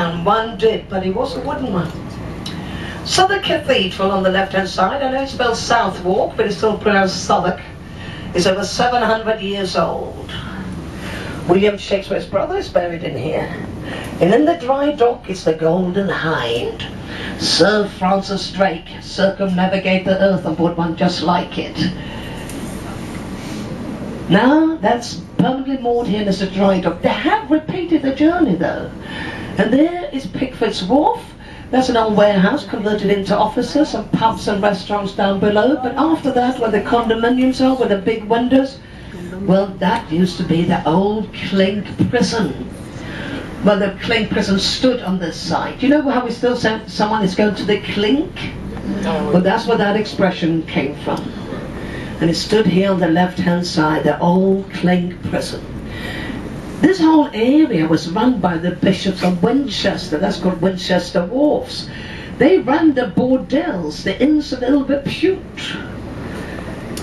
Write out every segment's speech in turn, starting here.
And one did, but it was a wooden one. So the cathedral on the left-hand side, I know it's spelled Southwark, but it's still pronounced Southwark, is over 700 years old. William Shakespeare's brother is buried in here. And in the dry dock is the Golden Hind. Sir Francis Drake circumnavigated the earth on board one just like it. Now that's permanently moored here as a dry dock. They have repeated the journey though. And there is Pickford's Wharf. That's an old warehouse converted into offices and pubs and restaurants down below. But after that, where the condominiums are with the big windows, well, that used to be the old Clink prison. Well, the Clink prison stood on this side. Do you know how we still say someone is going to the Clink? Well, that's where that expression came from. And it stood here on the left-hand side, the old Clink prison. This whole area was run by the bishops of Winchester. That's called Winchester Wharfs. They ran the bordels, the inns of ill repute.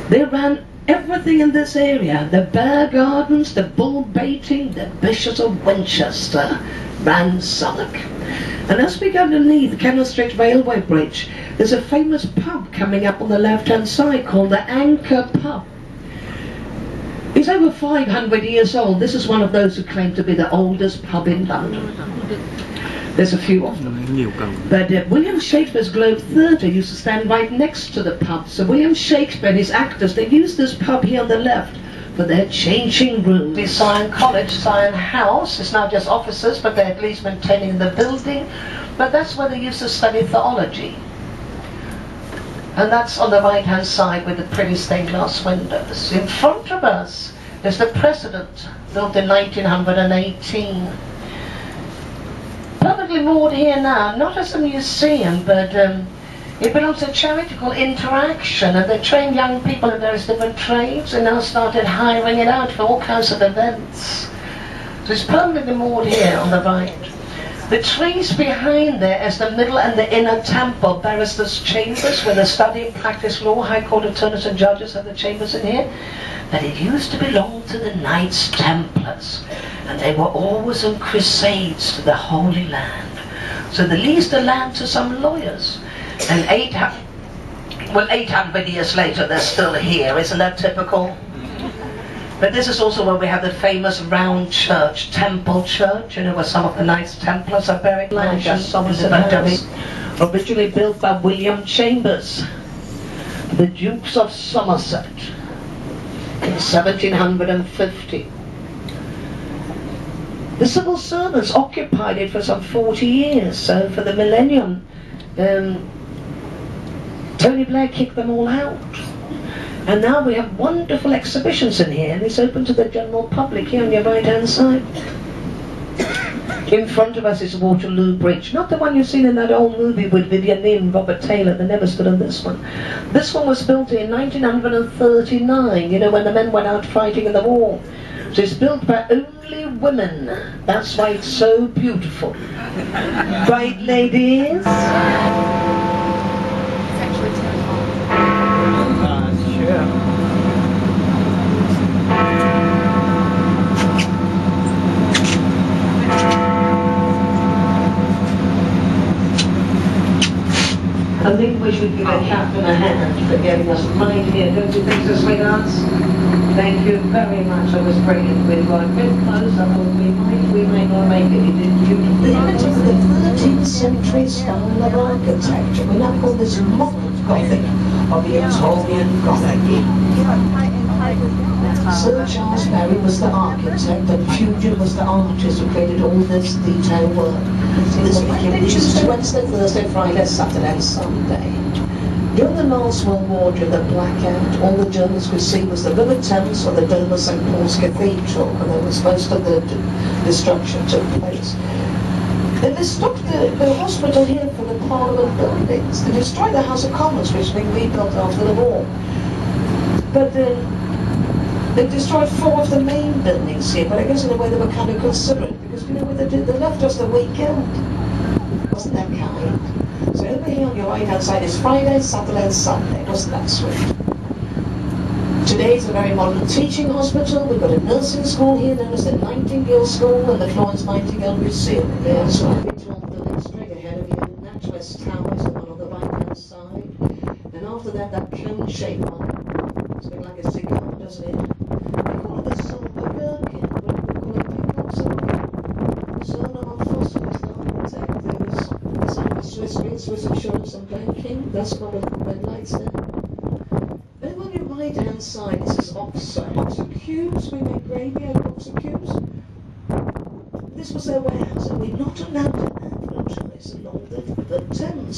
They ran everything in this area. The bear gardens, the bull baiting, the bishops of Winchester ran Southwark. And as we go underneath Cannon Street Railway Bridge, there's a famous pub coming up on the left-hand side called the Anchor Pub. It's over 500 years old. This is one of those who claim to be the oldest pub in London. There's a few of them. But William Shakespeare's Globe Theatre used to stand right next to the pub. So William Shakespeare and his actors, they used this pub here on the left for their changing rooms. The Sion College, Sion House, it's now just offices, but they're at least maintaining the building. But that's where they used to study theology. And that's on the right-hand side with the pretty stained glass windows. In front of us, there's the President, built in 1918. Permanently moored here now, not as a museum, but it belongs to a charity called Interaction, and they train young people in various different trades, and now started hiring it out for all kinds of events. So it's permanently moored here on the right. The trees behind there is the middle and the inner temple, barristers' chambers, where they study and practice law. High Court attorneys and judges have the chambers in here. But it used to belong to the Knights Templars, and they were always on crusades to the Holy Land. So they leased the land to some lawyers, and 800 years later they're still here. Isn't that typical? But this is also where we have the famous round church, Temple Church, you know, where some of the Knights Templars are buried. Originally built by William Chambers, the Dukes of Somerset, in 1750. The civil servants occupied it for some 40 years, so for the millennium, Tony Blair kicked them all out. And now we have wonderful exhibitions in here, and it's open to the general public here on your right-hand side. In front of us is Waterloo Bridge, not the one you've seen in that old movie with Vivien Leigh and Robert Taylor. They never stood on this one. This one was built in 1939, you know, when the men went out fighting in the war. So it's built by only women. That's why it's so beautiful. Right, ladies? I think we should give a captain a hand for getting us right here. Don't you think so, sweethearts? Thank you very much. That was brilliant. We got a bit close. I thought we might not make it. You did beautiful. The image of the 13th century style of architecture. We now call this modern Gothic, or the Victorian Gothic. Sir Charles Berry was the architect, and Fugian was the artist who created all this detailed work. This became Tuesday, Wednesday, Thursday, Friday, Saturday and Sunday. During the last World War, during the blackout, all the journalists could see was the River Thames or the dome of St Paul's Cathedral, and that was most of the destruction took place. They mistook the hospital here for the Parliament buildings. They destroyed the House of Commons, which was being rebuilt after the war. But they destroyed 4 of the main buildings here, but I guess in a way they were kind of considerate, because you know what they did? They left us the weekend. Wasn't that kind? So over here on your right hand side is Friday, Saturday and Sunday. Wasn't that sweet? Today it's a very modern teaching hospital. We've got a nursing school here known as the Nightingale School and the Florence Nightingale Museum. There's one bit off the left straight ahead of you. NatWest Tower is the one on the right hand side. And after that, that cone-shaped one. It's a bit like a cigar, doesn't it? We call it the Silver Gherkin, but we call it Peacock Silver. So now I'm Foster is the architect. There's some Swiss Green, Swiss Assurance and Banking. That's one with the red lights there. And on your right hand side, this is Oxford cubes. We make gravy out of Oxford cubes. This was their warehouse, and we're not allowed to advertise along the Thames.